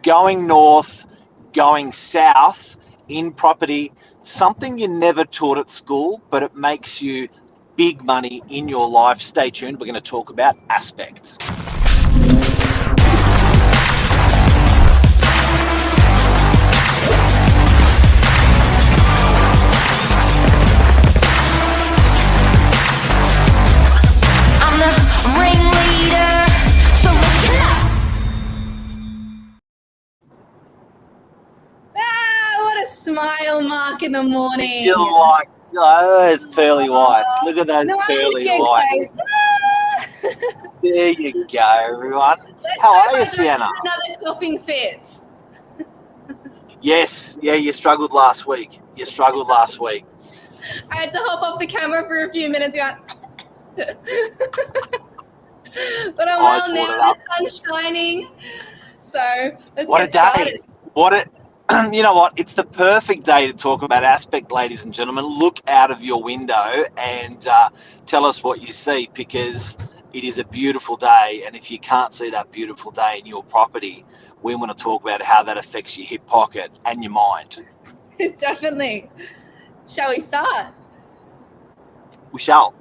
Going north, going south in property, something you never taught at school, but it makes you big money in your life. Stay tuned. We're going to talk about aspect. Smile mark in the morning. You're like, oh, those pearly whites. Look at those pearly whites. There you go, everyone. How are you, Sienna? Another coughing fit. Yes, yeah, you struggled last week. I had to hop off the camera for a few minutes. But I'm well now. The sun's shining. So let's get started. You know what? It's the perfect day to talk about aspect, ladies and gentlemen. Look out of your window and tell us what you see, because it is a beautiful day. And if you can't see that beautiful day in your property, we want to talk about how that affects your hip pocket and your mind. Definitely. Shall we start? We shall.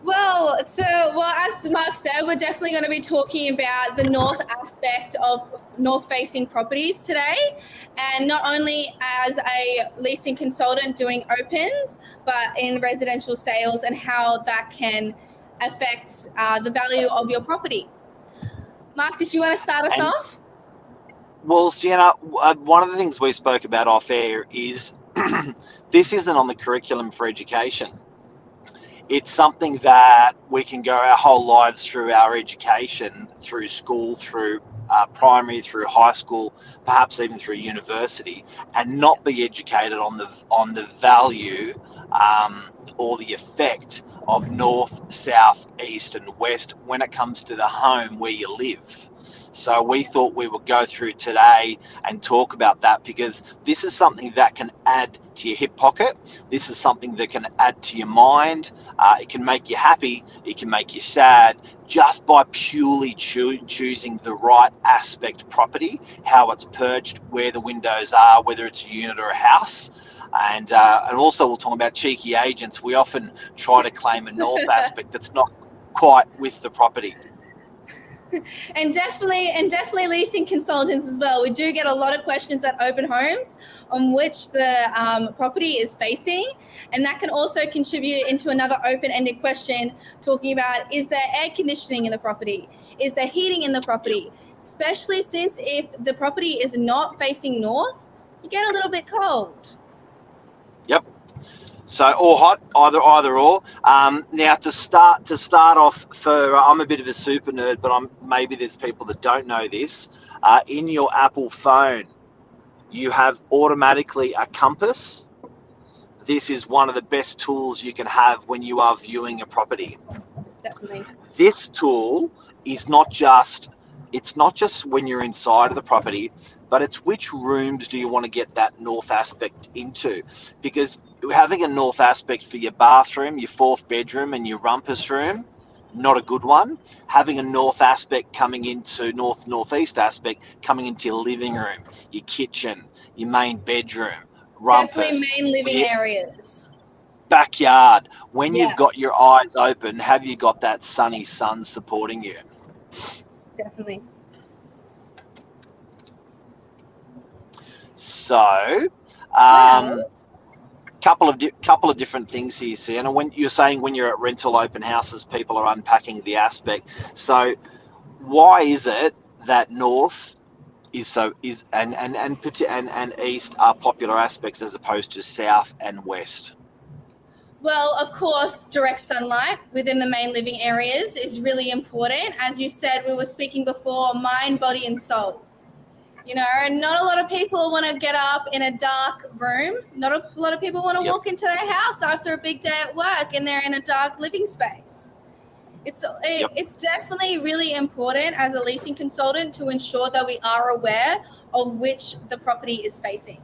Well, as Mark said, we're definitely going to be talking about the north aspect of north-facing properties today, and not only as a leasing consultant doing opens, but in residential sales and how that can affect the value of your property. Mark, did you want to start us off? Well, Sienna, one of the things we spoke about off air is this isn't on the curriculum for education. It's something that we can go our whole lives through our education, through school, through primary, through high school, perhaps even through university, and not be educated on the value or the effect of north, south, east, and west when it comes to the home where you live. So we thought we would go through today and talk about that, because this is something that can add to your hip pocket. This is something that can add to your mind. It can make you happy. It can make you sad, just by purely choosing the right aspect property, how it's perched, where the windows are, whether it's a unit or a house. And also we'll talk about cheeky agents. We often try to claim a north aspect that's not quite with the property. And definitely leasing consultants as well. We do get a lot of questions at open homes on which the property is facing, and that can also contribute into another open-ended question talking about, is there air conditioning in the property? Is there heating in the property? Especially since if the property is not facing north, you get a little bit cold. Yep. So, or hot, either or. Now to start off, I'm a bit of a super nerd, but maybe there's people that don't know this. In your Apple phone, you have automatically a compass. This is one of the best tools you can have when you are viewing a property. Definitely. This tool is not just when you're inside of the property, but it's which rooms do you want to get that north aspect into, because having a north aspect for your bathroom, your fourth bedroom, and your rumpus room, not a good one. Having a north aspect coming into northeast aspect coming into your living room, your kitchen, your main bedroom, rumpus, definitely main living areas, backyard. When you've got your eyes open, have you got that sunny sun supporting you? Definitely. So, couple of different things here, Sienna. When you're saying when you're at rental open houses, people are unpacking the aspect. So, why is it that north and east are popular aspects as opposed to south and west? Well, of course, direct sunlight within the main living areas is really important. As you said, we were speaking before, mind, body, and soul. You know, and not a lot of people want to get up in a dark room. Not a lot of people want to walk into their house after a big day at work and they're in a dark living space. It's definitely really important as a leasing consultant to ensure that we are aware of which the property is facing,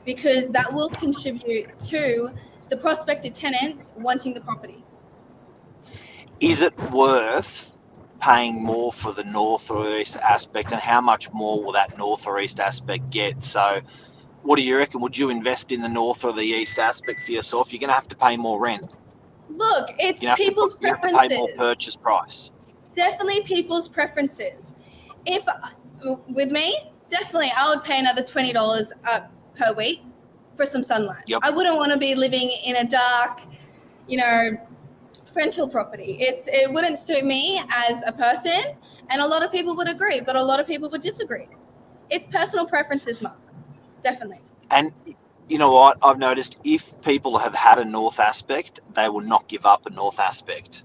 because that will contribute to the prospective tenants wanting the property. Is it worth paying more for the north or east aspect, and how much more will that north or east aspect get? So what do you reckon? Would you invest in the north or the east aspect for yourself? You're going to have to pay more rent. Look, it's You have people's to, you have to preferences. pay more purchase price. Definitely people's preferences. If with me, definitely I would pay another $20 per week for some sunlight. Yep. I wouldn't want to be living in a dark, rental property. It wouldn't suit me as a person, and a lot of people would agree, but a lot of people would disagree. It's personal preferences, Mark. Definitely. And you know what? I've noticed if people have had a north aspect, they will not give up a north aspect.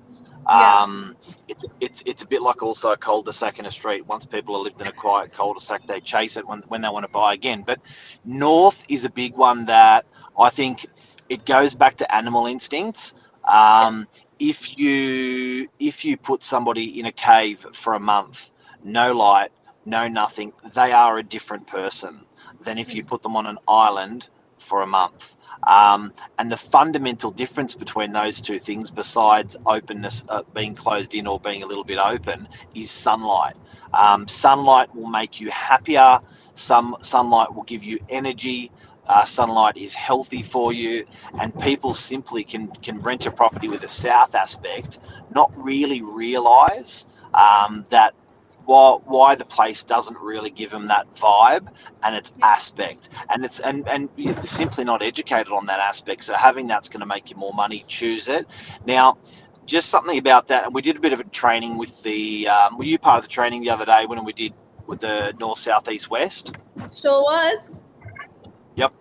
Yeah. It's a bit like also a cul-de-sac in a street. Once people have lived in a quiet cul-de-sac, they chase it when they want to buy again. But north is a big one that I think it goes back to animal instincts. If you put somebody in a cave for a month, no light, no nothing, they are a different person than if you put them on an island for a month. And the fundamental difference between those two things, besides openness, being closed in or being a little bit open, is sunlight. Sunlight will make you happier. Sunlight will give you energy. Sunlight is healthy for you, and people simply can rent a property with a south aspect, not really realise that why the place doesn't really give them that vibe and its aspect, and you're simply not educated on that aspect. So having that's going to make you more money. Choose it. Now, just something about that, and we did a bit of a training with the were you part of the training the other day when we did with the north, south, east, west? Sure was. Yep.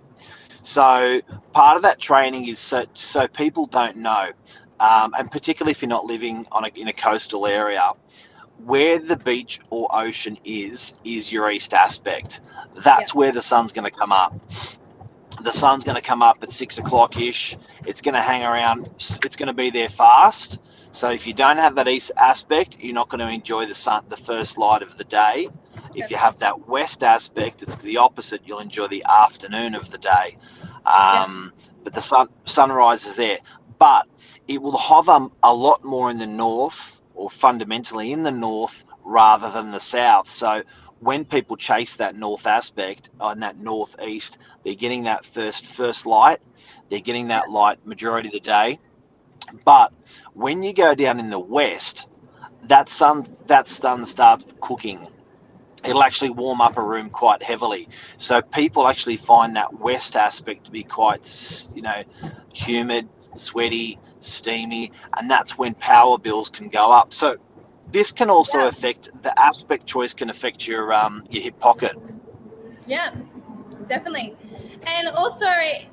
So part of that training is so people don't know, and particularly if you're not living in a coastal area, where the beach or ocean is your east aspect. That's where the sun's going to come up. The sun's going to come up at 6 o'clock ish. It's going to hang around. It's going to be there fast. So if you don't have that east aspect, you're not going to enjoy the sun, the first light of the day. If you have that west aspect, it's the opposite. You'll enjoy the afternoon of the day. But the sunrise is there. But it will hover a lot more in the north, or fundamentally in the north, rather than the south. So when people chase that north aspect and that northeast, they're getting that first light. They're getting that light majority of the day. But when you go down in the west, that sun starts cooking. It'll actually warm up a room quite heavily. So people actually find that west aspect to be quite, humid, sweaty, steamy, and that's when power bills can go up. So this can also affect the aspect choice, can affect your hip pocket. Yeah, definitely. And also,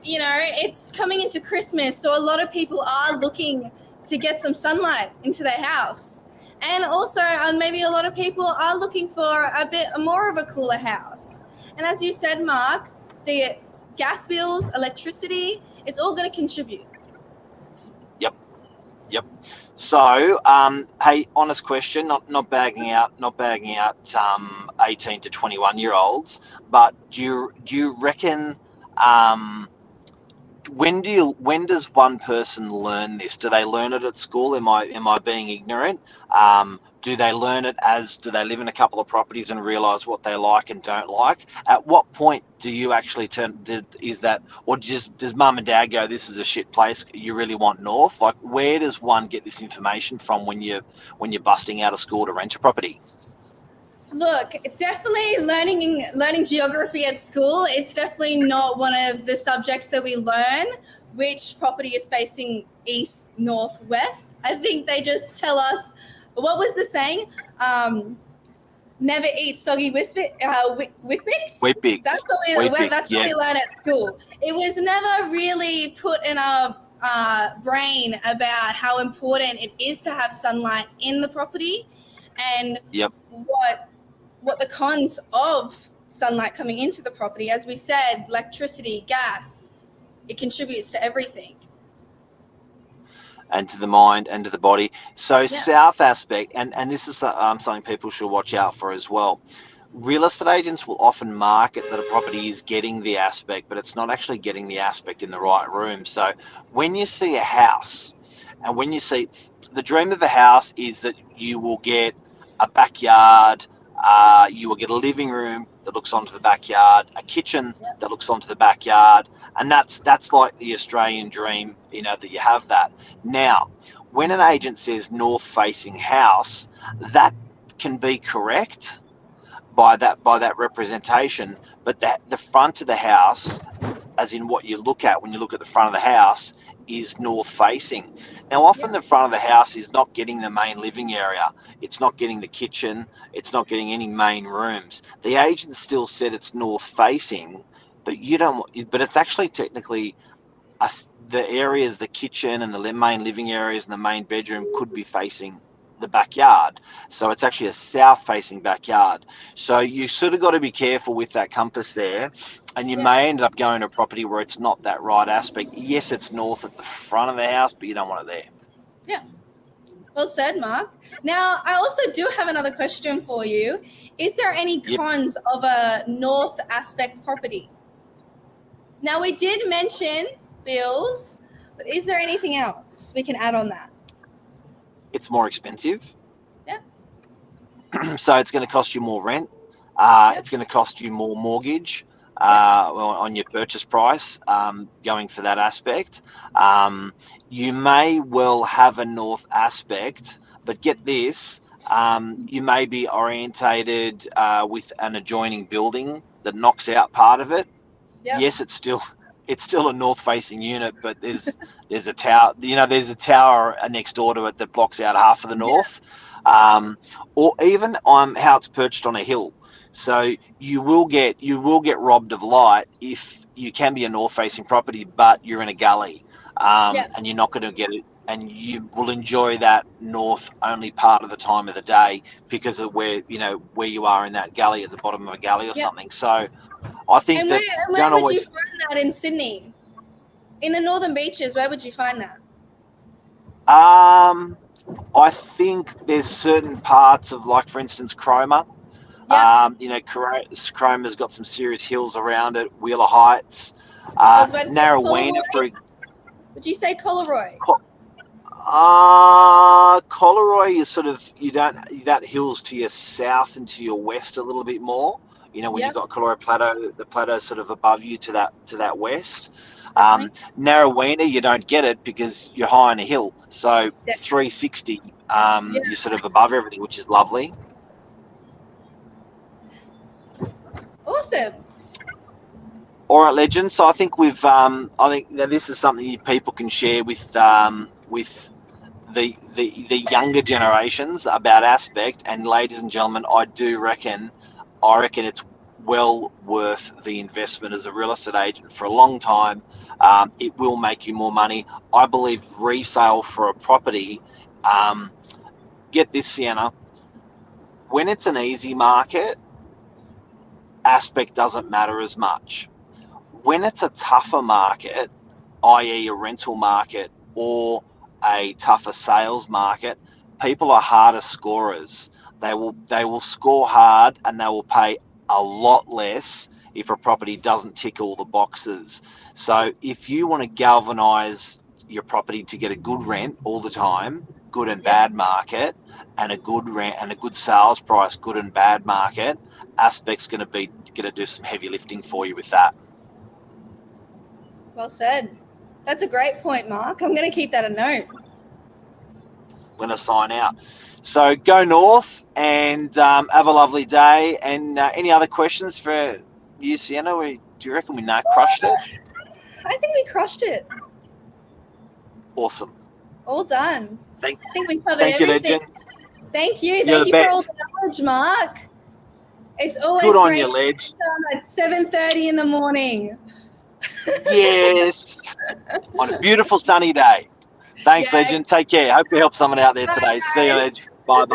it's coming into Christmas, so a lot of people are looking to get some sunlight into their house. And also, maybe a lot of people are looking for a bit more of a cooler house. And as you said, Mark, the gas bills, electricity, it's all going to contribute. Yep. So, hey, honest question, not bagging out 18 to 21-year-olds, but do you reckon when does one person learn this? Do they learn it at school? Am I being ignorant? Do they learn it do they live in a couple of properties and realize what they like and don't like? At what point do you actually or does mum and dad go, this is a shit place, you really want north? Like, where does one get this information from when you're busting out of school to rent a property? Look, definitely learning geography at school, it's definitely not one of the subjects that we learn, which property is facing east, north, west. I think they just tell us, what was the saying? Never eat soggy Whitbix. Whitbix. That's what we learn at school. It was never really put in our brain about how important it is to have sunlight in the property, and what the cons of sunlight coming into the property. As we said, electricity, gas, it contributes to everything. And to the mind and to the body. So south aspect, and this is something people should watch out for as well. Real estate agents will often market that a property is getting the aspect, but it's not actually getting the aspect in the right room. So when you see a house, and when you see, the dream of a house is that you will get a backyard. You will get a living room that looks onto the backyard, a kitchen that looks onto the backyard, and that's like the Australian dream, that you have that. Now, when an agent says north-facing house, that can be correct by that representation, but the front of the house, as in what you look at when you look at the front of the house, is north facing. Now often the front of the house is not getting the main living area, it's not getting the kitchen, it's not getting any main rooms. The agent still said it's north facing, but it's actually technically the areas, the kitchen and the main living areas and the main bedroom could be facing the backyard. So it's actually a south facing backyard. So you sort of got to be careful with that compass there, and you may end up going to a property where it's not that right aspect. Yes, it's north at the front of the house, but you don't want it there. Yeah. Well said, Mark. Now, I also do have another question for you. Is there any cons of a north aspect property? Now, we did mention bills, but is there anything else we can add on that? It's more expensive. Yeah. So it's going to cost you more rent. It's going to cost you more mortgage on your purchase price, going for that aspect. You may well have a north aspect, but get this, you may be orientated with an adjoining building that knocks out part of it. Yep. Yes, it's still a north-facing unit, but there's a tower. There's a tower next door to it that blocks out half of the north, or even how it's perched on a hill. So you will get robbed of light if you can be a north-facing property, but you're in a gully, and you're not going to get it, and you will enjoy that north only part of the time of the day because of where you are in that gully at the bottom of a galley or something. So I think and where would you find that in Sydney? In the Northern Beaches, where would you find that? I think there's certain parts of, like, for instance, Cromer. Cromer's got some serious hills around it. Wheeler Heights, Narrowena. Would you say Coleroy? Coleroy is that hills to your south and to your west a little bit more. When you've got Coleroy Plateau, the plateau sort of above you to that west. Narrowena, you don't get it because you're high on a hill. So 360, you're sort of above everything, which is lovely. Awesome. All right, legends. So I think I think that this is something people can share with the younger generations about aspect. And ladies and gentlemen, I reckon it's well worth the investment as a real estate agent for a long time. It will make you more money. I believe resale for a property, get this, Sienna, when it's an easy market, aspect doesn't matter as much. When it's a tougher market, i.e. a rental market or a tougher sales market, people are harder scorers. They will score hard and they will pay a lot less if a property doesn't tick all the boxes. So if you want to galvanize your property to get a good rent all the time, good and bad market, and a good rent and a good sales price, good and bad market, aspect's going to do some heavy lifting for you with that. Well said. That's a great point, Mark. I'm going to keep that a note. I'm going to sign out. So go north and have a lovely day. And any other questions for you, Sienna? Do you reckon we crushed it? I think we crushed it. Awesome. All done. I think we covered everything. Legend. Thank you. Thank you for all the knowledge, Mark. It's always good on great you, Ledge. At 7:30 in the morning. Yes. On a beautiful sunny day. Thanks, Legend. Take care. Hope we help someone out there today. See you, Ledge. Bye.